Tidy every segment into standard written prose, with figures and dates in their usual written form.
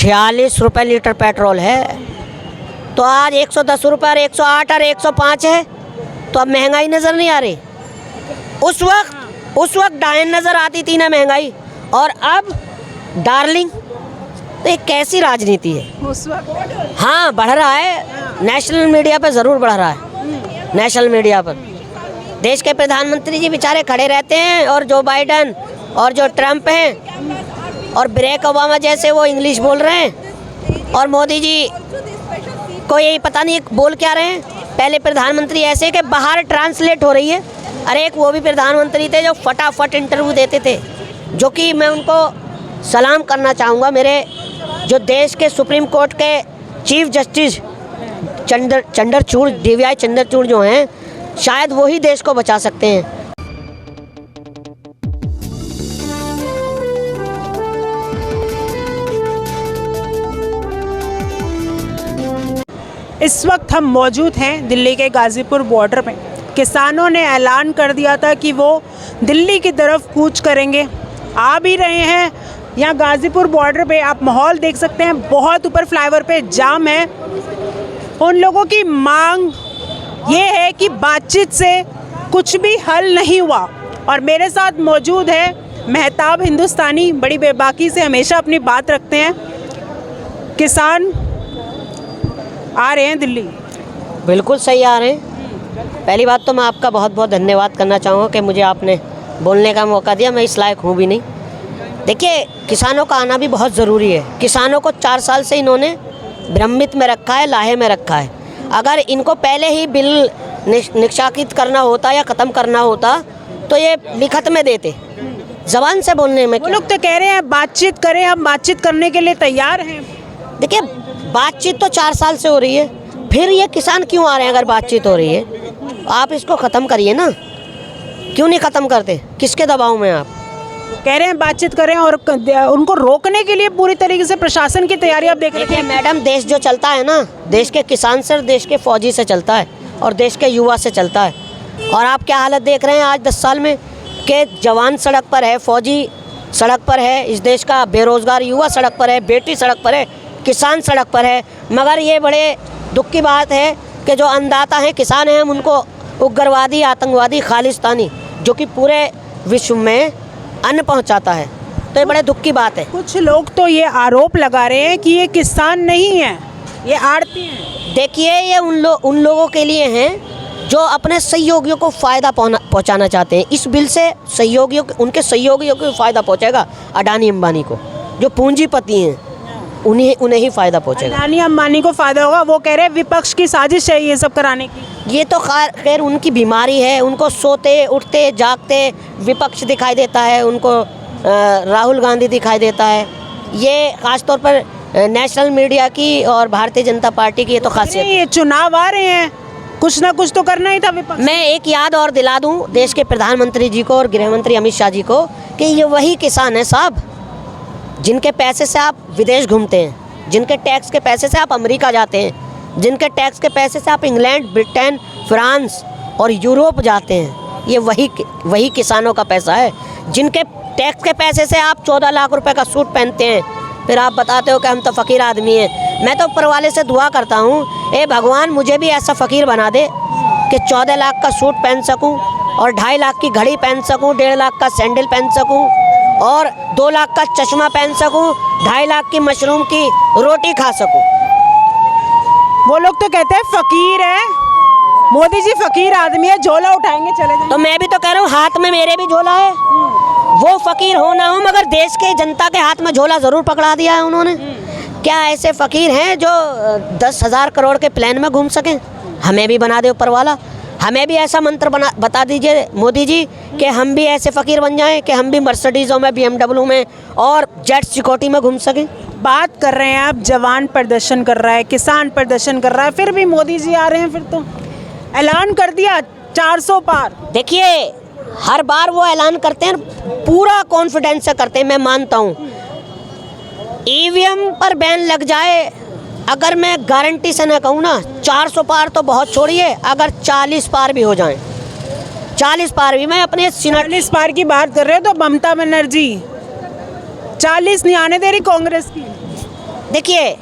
46 रुपये litre petrol है, तो आज 110 रुपये और 108 और 105 है, तो अब महंगाई नज़र नहीं आ रही। उस वक्त डायन नज़र आती थी ना महंगाई, और अब डार्लिंग। तो ये कैसी राजनीति है उस वक्त? हाँ, बढ़ रहा है, नेशनल मीडिया पे ज़रूर बढ़ रहा है। नेशनल मीडिया पर देश के प्रधानमंत्री जी बेचारे खड़े रहते हैं, और जो बाइडन और जो ट्रम्प हैं और बराक ओबामा जैसे वो इंग्लिश बोल रहे हैं, और मोदी जी को यही पता नहीं बोल क्या रहे हैं। पहले प्रधानमंत्री ऐसे कि बाहर ट्रांसलेट हो रही है। अरे एक वो भी प्रधानमंत्री थे जो फटाफट इंटरव्यू देते थे, जो कि मैं उनको सलाम करना चाहूँगा। मेरे जो देश के सुप्रीम कोर्ट के chief justice Chandrachud, DY Chandrachud जो हैं, शायद वही देश को बचा सकते हैं। इस वक्त हम मौजूद हैं दिल्ली के गाज़ीपुर बॉर्डर में। किसानों ने ऐलान कर दिया था कि वो दिल्ली की तरफ कूच करेंगे, आ भी रहे हैं। यहाँ गाज़ीपुर बॉर्डर पे आप माहौल देख सकते हैं, बहुत ऊपर फ्लाईओवर पे जाम है। उन लोगों की मांग ये है कि बातचीत से कुछ भी हल नहीं हुआ। और मेरे साथ मौजूद है मेहताब हिंदुस्तानी, बड़ी बेबाकी से हमेशा अपनी बात रखते हैं। किसान आ रहे हैं दिल्ली। बिल्कुल सही आ रहे हैं। पहली बात तो मैं आपका बहुत बहुत धन्यवाद करना चाहूँगा कि मुझे आपने बोलने का मौका दिया। मैं इस लायक हूँ भी नहीं। देखिए, किसानों का आना भी बहुत ज़रूरी है। किसानों को 4 साल से इन्होंने भ्रमित में रखा है, लाहे में रखा है। अगर इनको पहले ही बिल निष्कासित करना होता या ख़त्म करना होता तो ये लिखत में देते, ज़बान से बोलने में। वो लोग तो कह रहे हैं बातचीत करें, हम बातचीत करने के लिए तैयार हैं। देखिए, बातचीत तो 4 साल से हो रही है, फिर ये किसान क्यों आ रहे हैं? अगर बातचीत हो रही है, आप इसको ख़त्म करिए ना। क्यों नहीं ख़त्म करते? किसके दबाव में आप? कह रहे हैं बातचीत करें, और उनको रोकने के लिए पूरी तरीके से प्रशासन की तैयारी आप देख रहे हैं। मैडम, देश जो चलता है ना, देश के किसान से, देश के फौजी से चलता है, और देश के युवा से चलता है। और आप क्या हालत देख रहे हैं आज 10 साल में, कि जवान सड़क पर है, फौजी सड़क पर है, इस देश का बेरोज़गार युवा सड़क पर है, बेटी सड़क पर है, किसान सड़क पर है। मगर ये बड़े दुख की बात है कि जो अन्नदाता हैं, किसान हैं, हम उनको उग्रवादी, आतंकवादी, खालिस्तानी, जो कि पूरे विश्व में अन्न पहुंचाता है। तो ये बड़े दुख की बात है। कुछ लोग तो ये आरोप लगा रहे हैं कि ये किसान नहीं है, ये आड़ती हैं। देखिए, ये उन लोगों के लिए हैं जो अपने सहयोगियों को फ़ायदा पहुंचाना चाहते हैं। इस बिल से उनके सहयोगियों को फ़ायदा पहुंचेगा। अडानी अंबानी को, जो पूंजीपति हैं, उन्हें ही फ़ायदा पहुंचेगा। अडानी अंबानी को फ़ायदा होगा। वो कह रहे हैं विपक्ष की साजिश है ये सब कराने की। ये तो खैर उनकी बीमारी है। उनको सोते उठते जागते विपक्ष दिखाई देता है, उनको राहुल गांधी दिखाई देता है। ये ख़ास तौर पर नेशनल मीडिया की और भारतीय जनता पार्टी की ये तो खासियत है। ये चुनाव आ रहे हैं, कुछ ना कुछ तो करना ही था विपक्ष। मैं एक याद और दिला दूं देश के प्रधानमंत्री जी को और गृह मंत्री अमित शाह जी को कि ये वही किसान है साहब, जिनके पैसे से आप विदेश घूमते हैं, जिनके टैक्स के पैसे से आप अमेरिका जाते हैं, जिनके टैक्स के पैसे से आप इंग्लैंड, ब्रिटेन, फ्रांस और यूरोप जाते हैं। ये वही किसानों का पैसा है। जिनके टैक्स के पैसे से आप 14 लाख रुपए का सूट पहनते हैं, फिर आप बताते हो कि हम तो फ़कीर आदमी हैं। मैं तो ऊपर वाले से दुआ करता हूँ, ए भगवान, मुझे भी ऐसा फ़कीर बना दे कि 14 लाख का सूट पहन सकूँ, और 2.5 लाख की घड़ी पहन सकूँ, 1.5 लाख का सैंडल पहन सकूँ, और 2 लाख का चश्मा पहन सकूँ, 2.5 लाख की मशरूम की रोटी खा सकूँ। वो लोग तो कहते हैं फ़कीर है, मोदी जी फ़कीर आदमी है, झोला उठाएंगे चले जाएंगे। तो मैं भी तो कह रहा हूँ, हाथ में मेरे भी झोला है। वो फ़कीर हो ना हो, मगर देश के जनता के हाथ में झोला ज़रूर पकड़ा दिया है उन्होंने। क्या ऐसे फ़कीर हैं जो 10,000 करोड़ के प्लान में घूम सकें? हमें भी बना दे ऊपर वाला। हमें भी ऐसा मंत्र बता दीजिए मोदी जी कि हम भी ऐसे फ़कीर बन जाएं कि हम भी मर्सिडीज़ों में, BMW में और जेट सिक्योरिटी में घूम सकें। बात कर रहे हैं आप, जवान प्रदर्शन कर रहा है, किसान प्रदर्शन कर रहा है, फिर भी मोदी जी आ रहे हैं। फिर तो ऐलान कर दिया 400 पार। देखिए, हर बार वो ऐलान करते हैं, पूरा कॉन्फिडेंस से करते हैं। मैं मानता हूँ EVM पर बैन लग जाए, अगर मैं गारंटी से ना कहूँ ना, 400 पार तो बहुत छोड़िए, अगर 40 पार भी हो जाएं, 40 पार भी, मैं अपने 40 पार की बात कर रहे हो तो ममता बनर्जी 40 नहीं आने दे रही कांग्रेस की। देखिए,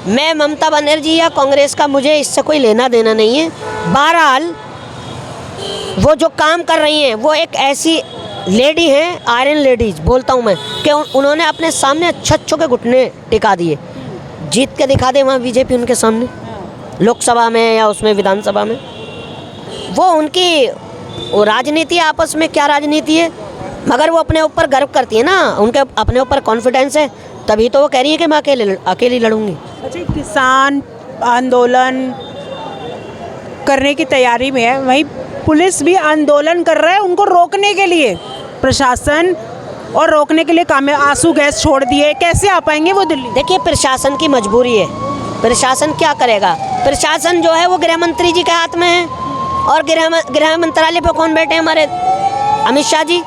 मैं ममता बनर्जी या कांग्रेस का मुझे इससे कोई लेना देना नहीं है। बहरहाल वो जो काम कर रही हैं वो एक ऐसी लेडी हैं, आयरन लेडीज बोलता हूँ मैं, कि उन्होंने अपने सामने अच्छे के घुटने टिका दिए। जीत के दिखा दे वहाँ बीजेपी उनके सामने, लोकसभा में या उसमें विधानसभा में। वो उनकी वो राजनीति, आपस में क्या राजनीति है, मगर वो अपने ऊपर गर्व करती है ना, उनके अपने ऊपर कॉन्फिडेंस है, तभी तो वो कह रही है कि मैं अकेली लड़ूंगी। अच्छा, किसान आंदोलन करने की तैयारी में है, वहीं पुलिस भी आंदोलन कर रहा है उनको रोकने के लिए, प्रशासन और रोकने के लिए काम में आंसू गैस छोड़ दिए। कैसे आ पाएंगे वो दिल्ली? देखिए, प्रशासन की मजबूरी है, प्रशासन क्या करेगा। प्रशासन जो है वो गृह मंत्री जी के हाथ में है, और गृह मंत्रालय पे कौन बैठे हैं? हमारे अमित शाह जी,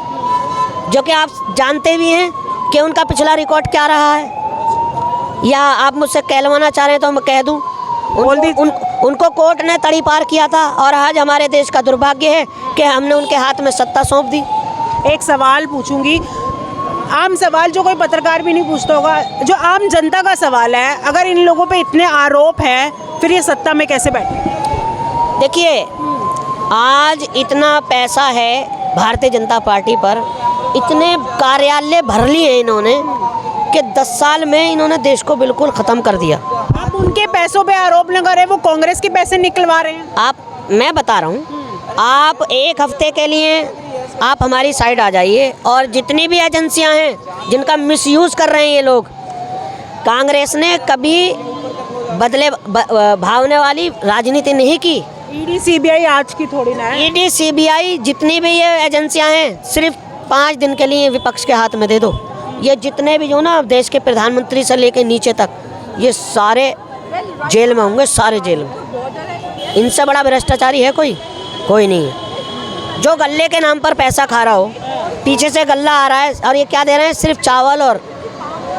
जो कि आप जानते भी हैं कि उनका पिछला रिकॉर्ड क्या रहा है। या आप मुझसे कहलवाना चाह रहे हैं तो मैं कह दूं, उनको कोर्ट ने तड़ी पार किया था, और आज हमारे देश का दुर्भाग्य है कि हमने उनके हाथ में सत्ता सौंप दी। एक सवाल पूछूंगी, आम सवाल जो कोई पत्रकार भी नहीं पूछता होगा, जो आम जनता का सवाल है, अगर इन लोगों पे इतने आरोप हैं फिर ये सत्ता में कैसे बैठे? देखिए, आज इतना पैसा है भारतीय जनता पार्टी पर, इतने कार्यालय भर लिए इन्होंने कि 10 साल में इन्होंने देश को बिल्कुल ख़त्म कर दिया। आप उनके पैसों पे आरोप लगा रहे हैं, वो कांग्रेस के पैसे निकलवा रहे हैं। मैं बता रहा हूँ, आप एक हफ्ते के लिए आप हमारी साइड आ जाइए, और जितनी भी एजेंसियां हैं जिनका मिसयूज़ कर रहे हैं ये लोग, कांग्रेस ने कभी बदले भावने वाली राजनीति नहीं की। ईडी सीबीआई आज की थोड़ी ना है। ईडी सीबीआई जितनी भी ये एजेंसियां हैं, सिर्फ 5 दिन के लिए विपक्ष के हाथ में दे दो। ये जितने भी जो ना देश के प्रधानमंत्री से लेकर नीचे तक, ये सारे जेल में होंगे, सारे जेल में। इनसे बड़ा भ्रष्टाचारी है कोई नहीं है। जो गल्ले के नाम पर पैसा खा रहा हो, पीछे से गल्ला आ रहा है, और ये क्या दे रहे हैं? सिर्फ चावल और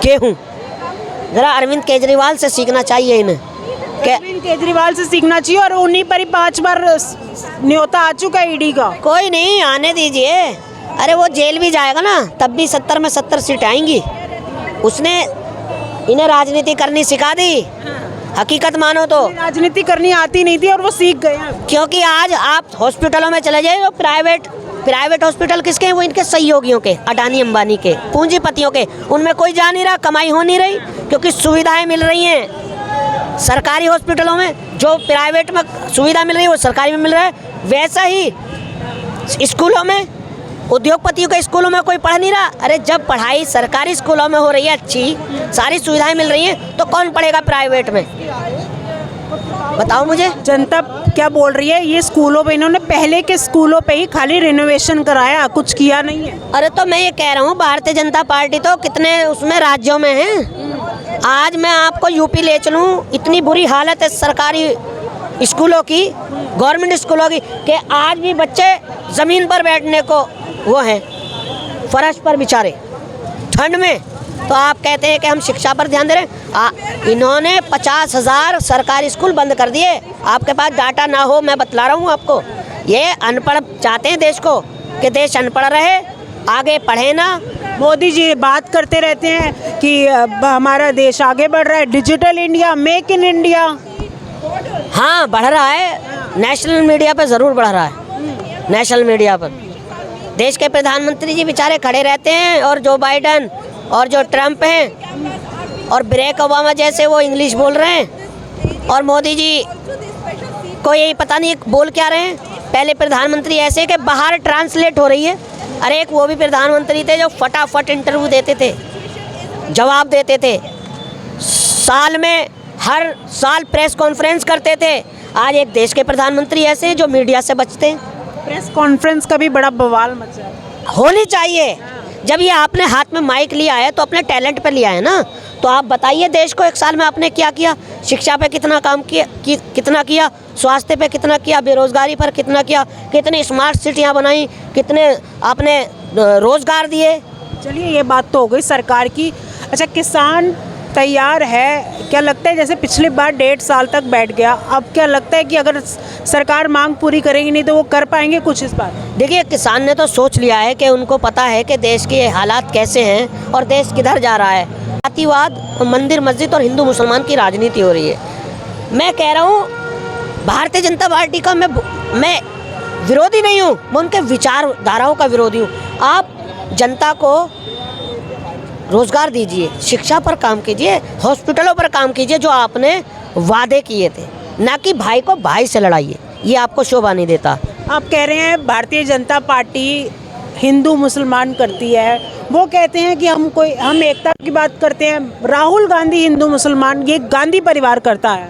गेहूँ। ज़रा अरविंद केजरीवाल से सीखना चाहिए इन्हें। अरविंद केजरीवाल से सीखना चाहिए, और उन्हीं पर ही 5 बार न्योता आ चुका है ईडी का। कोई नहीं, आने दीजिए। अरे वो जेल भी जाएगा ना, तब भी 70 में 70 सीट आएंगी। उसने इन्हें राजनीति करनी सिखा दी, हकीकत मानो तो। राजनीति करनी आती नहीं थी और वो सीख गए हैं। क्योंकि आज आप हॉस्पिटलों में चले जाइए, प्राइवेट हॉस्पिटल किसके हैं? वो इनके सहयोगियों के, अडानी अंबानी के, पूंजीपतियों के। उनमें कोई जा नहीं रहा, कमाई हो नहीं रही, क्योंकि सुविधाएं मिल रही हैं सरकारी हॉस्पिटलों में। जो प्राइवेट में सुविधा मिल रही है वो सरकारी में मिल रहा है। वैसा ही स्कूलों में, उद्योगपतियों के स्कूलों में कोई पढ़ नहीं रहा। अरे जब पढ़ाई सरकारी स्कूलों में हो रही है, अच्छी सारी सुविधाएं मिल रही हैं, तो कौन पढ़ेगा प्राइवेट में? बताओ मुझे। जनता क्या बोल रही है? ये स्कूलों पे, इन्होंने पहले के स्कूलों पे ही खाली रिनोवेशन कराया, कुछ किया नहीं है। अरे तो मैं ये कह रहा हूँ, भारतीय जनता पार्टी तो कितने उसमें राज्यों में है। आज मैं आपको यूपी ले चलूँ, इतनी बुरी हालत है सरकारी स्कूलों की, गवर्नमेंट स्कूलों की, कि आज भी बच्चे ज़मीन पर बैठने को वो हैं, फर्श पर बेचारे ठंड में। तो आप कहते हैं कि हम शिक्षा पर ध्यान दे रहे हैं। इन्होंने 50,000 सरकारी स्कूल बंद कर दिए। आपके पास डाटा ना हो, मैं बतला रहा हूँ आपको। ये अनपढ़ चाहते हैं देश को, कि देश अनपढ़ रहे, आगे पढ़े ना। मोदी जी बात करते रहते हैं कि हमारा देश आगे बढ़ रहा है, digital India, make in India. हाँ, बढ़ रहा है, नेशनल मीडिया पर ज़रूर बढ़ रहा है। नेशनल मीडिया पर देश के प्रधानमंत्री जी बेचारे खड़े रहते हैं, और जो बाइडन और जो ट्रम्प हैं और बराक ओबामा जैसे वो इंग्लिश बोल रहे हैं, और मोदी जी को यही पता नहीं बोल क्या रहे हैं। पहले प्रधानमंत्री ऐसे कि बाहर ट्रांसलेट हो रही है। अरे एक वो भी प्रधानमंत्री थे जो फटाफट इंटरव्यू देते थे, जवाब देते थे, साल में हर साल प्रेस कॉन्फ्रेंस करते थे। आज एक देश के प्रधानमंत्री ऐसे हैं जो मीडिया से बचते हैं। प्रेस कॉन्फ्रेंस का भी बड़ा बवाल मचा है। होनी चाहिए। जब ये आपने हाथ में माइक लिया है तो अपने टैलेंट पे लिया है ना। तो आप बताइए देश को 1 साल में आपने क्या किया? शिक्षा पे कितना काम किया, कितना किया? स्वास्थ्य पे कितना किया? बेरोजगारी पर कितना किया? कितनी स्मार्ट सिटियाँ बनाई? कितने आपने रोजगार दिए? चलिए, ये बात तो हो गई सरकार की। अच्छा, किसान तैयार है? क्या लगता है जैसे पिछली बार 1.5 साल तक बैठ गया, अब क्या लगता है कि अगर सरकार मांग पूरी करेगी नहीं तो वो कर पाएंगे कुछ इस बार? देखिए, किसान ने तो सोच लिया है कि उनको पता है कि देश के हालात कैसे हैं और देश किधर जा रहा है। जातिवाद, मंदिर मस्जिद और हिंदू मुसलमान की राजनीति हो रही है। मैं कह रहा हूँ भारतीय जनता पार्टी का मैं विरोधी नहीं हूँ, मैं उनके विचारधाराओं का विरोधी हूँ। आप जनता को रोजगार दीजिए, शिक्षा पर काम कीजिए, हॉस्पिटलों पर काम कीजिए जो आपने वादे किए थे, ना कि भाई को भाई से लड़ाइए, ये आपको शोभा नहीं देता। आप कह रहे हैं भारतीय जनता पार्टी हिंदू मुसलमान करती है, वो कहते हैं कि हम एकता की बात करते हैं। राहुल गांधी हिंदू मुसलमान, ये गांधी परिवार करता है।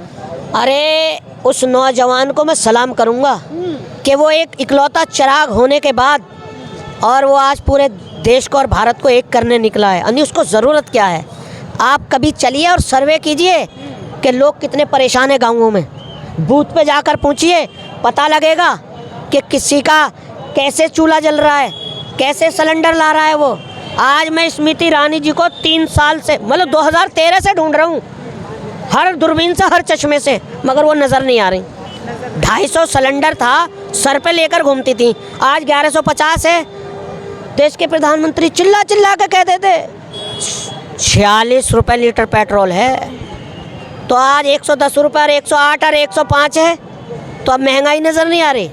अरे उस नौजवान को मैं सलाम करूंगा कि वो एक इकलौता चिराग होने के बाद और वो आज पूरे देश को और भारत को एक करने निकला है। यानी उसको ज़रूरत क्या है? आप कभी चलिए और सर्वे कीजिए कि लोग कितने परेशान हैं गाँवों में। बूथ पे जाकर पूछिए, पता लगेगा कि किसी का कैसे चूल्हा जल रहा है, कैसे सिलेंडर ला रहा है वो। आज मैं स्मृति ईरानी जी को 3 साल से, मतलब 2013 से ढूंढ रहा हूँ, हर दूरबीन से, हर चश्मे से, मगर वो नज़र नहीं आ रही। 250 सिलेंडर था, सर पे लेकर घूमती थी, आज 1150 है। देश के प्रधानमंत्री चिल्ला चिल्ला के कहते थे 46 रुपये लीटर पेट्रोल है, तो आज 110 रुपये और 108 और 105 है, तो अब महंगाई नज़र नहीं आ रही।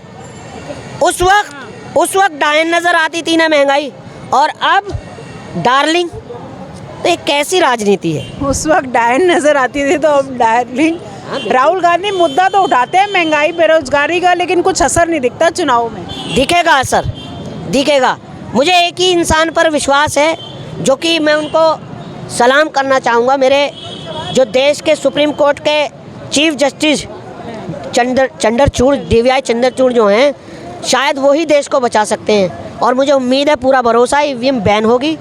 उस वक्त डायन नज़र आती थी ना महंगाई, और अब डार्लिंग। तो ये कैसी राजनीति है? उस वक्त डायन नजर आती थी तो अब डार्लिंग। राहुल गांधी मुद्दा तो उठाते हैं महंगाई बेरोजगारी का, लेकिन कुछ असर नहीं दिखता चुनाव में। दिखेगा असर, दिखेगा। मुझे एक ही इंसान पर विश्वास है, जो कि मैं उनको सलाम करना चाहूँगा, मेरे जो देश के सुप्रीम कोर्ट के chief justice Chandrachud, DY Chandrachud जो हैं, शायद वही देश को बचा सकते हैं। और मुझे उम्मीद है, पूरा भरोसा, EVM बैन होगी।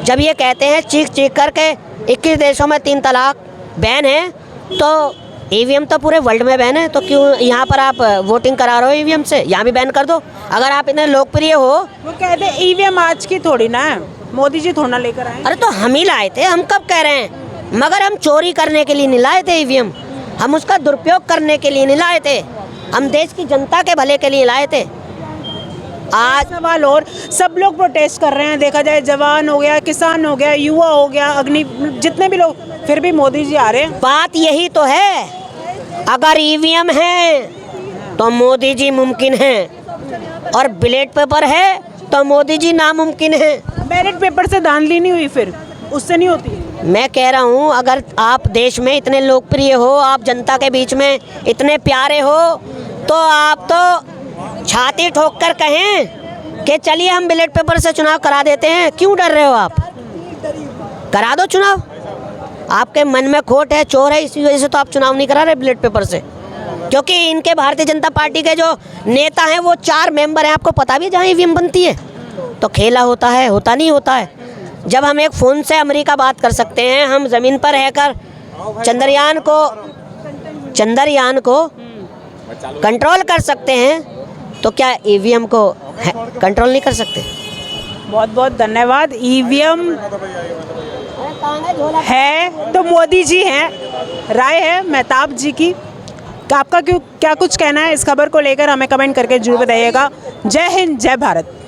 जब ये कहते हैं चीख चीख करके 21 देशों में 3 तलाक बैन है, तो EVM तो पूरे वर्ल्ड में बैन है, तो क्यों यहाँ पर आप वोटिंग करा रहे हो EVM से? यहाँ भी बैन कर दो अगर आप इतने लोकप्रिय हो। वो कहते हैं EVM आज की थोड़ी ना है, मोदी जी थोड़ा लेकर आए। अरे तो हम ही लाए थे, हम कब कह रहे हैं? मगर हम चोरी करने के लिए नहीं लाए थे EVM, हम उसका दुरुपयोग करने के लिए नहीं लाए थे, हम देश की जनता के भले के लिए लाए थे। आज सवाल और, सब लोग प्रोटेस्ट कर रहे हैं, देखा जाए जवान हो गया, किसान हो गया, युवा हो गया, अग्नि, जितने भी लोग, फिर भी मोदी जी आ रहे हैं। बात यही तो है, अगर EVM है तो मोदी जी मुमकिन है, और बैलेट पेपर है तो मोदी जी नामुमकिन है। बैलेट पेपर से धांधली नहीं हुई, फिर उससे नहीं होती। मैं कह रहा हूँ, अगर आप देश में इतने लोकप्रिय हो, आप जनता के बीच में इतने प्यारे हो, तो आप तो छाती ठोक कर कहें कि चलिए हम बैलेट पेपर से चुनाव करा देते हैं। क्यों डर रहे हो आप? करा दो चुनाव। आपके मन में खोट है, चोर है, इसी वजह से तो आप चुनाव नहीं करा रहे बैलेट पेपर से। क्योंकि इनके भारतीय जनता पार्टी के जो नेता हैं वो 4 मेंबर हैं, आपको पता भी है जहाँ EVM बनती है। तो खेला होता है, होता नहीं होता है। जब हम एक फ़ोन से अमेरिका बात कर सकते हैं, हम ज़मीन पर रहकर चंद्रयान को कंट्रोल कर सकते हैं, तो क्या EVM को कंट्रोल नहीं कर सकते? बहुत बहुत धन्यवाद। EVM है तो मोदी जी हैं, राय है मेहताब जी की। आपका क्या कुछ कहना है इस खबर को लेकर, हमें कमेंट करके जरूर बताइएगा। जय हिंद, जय भारत।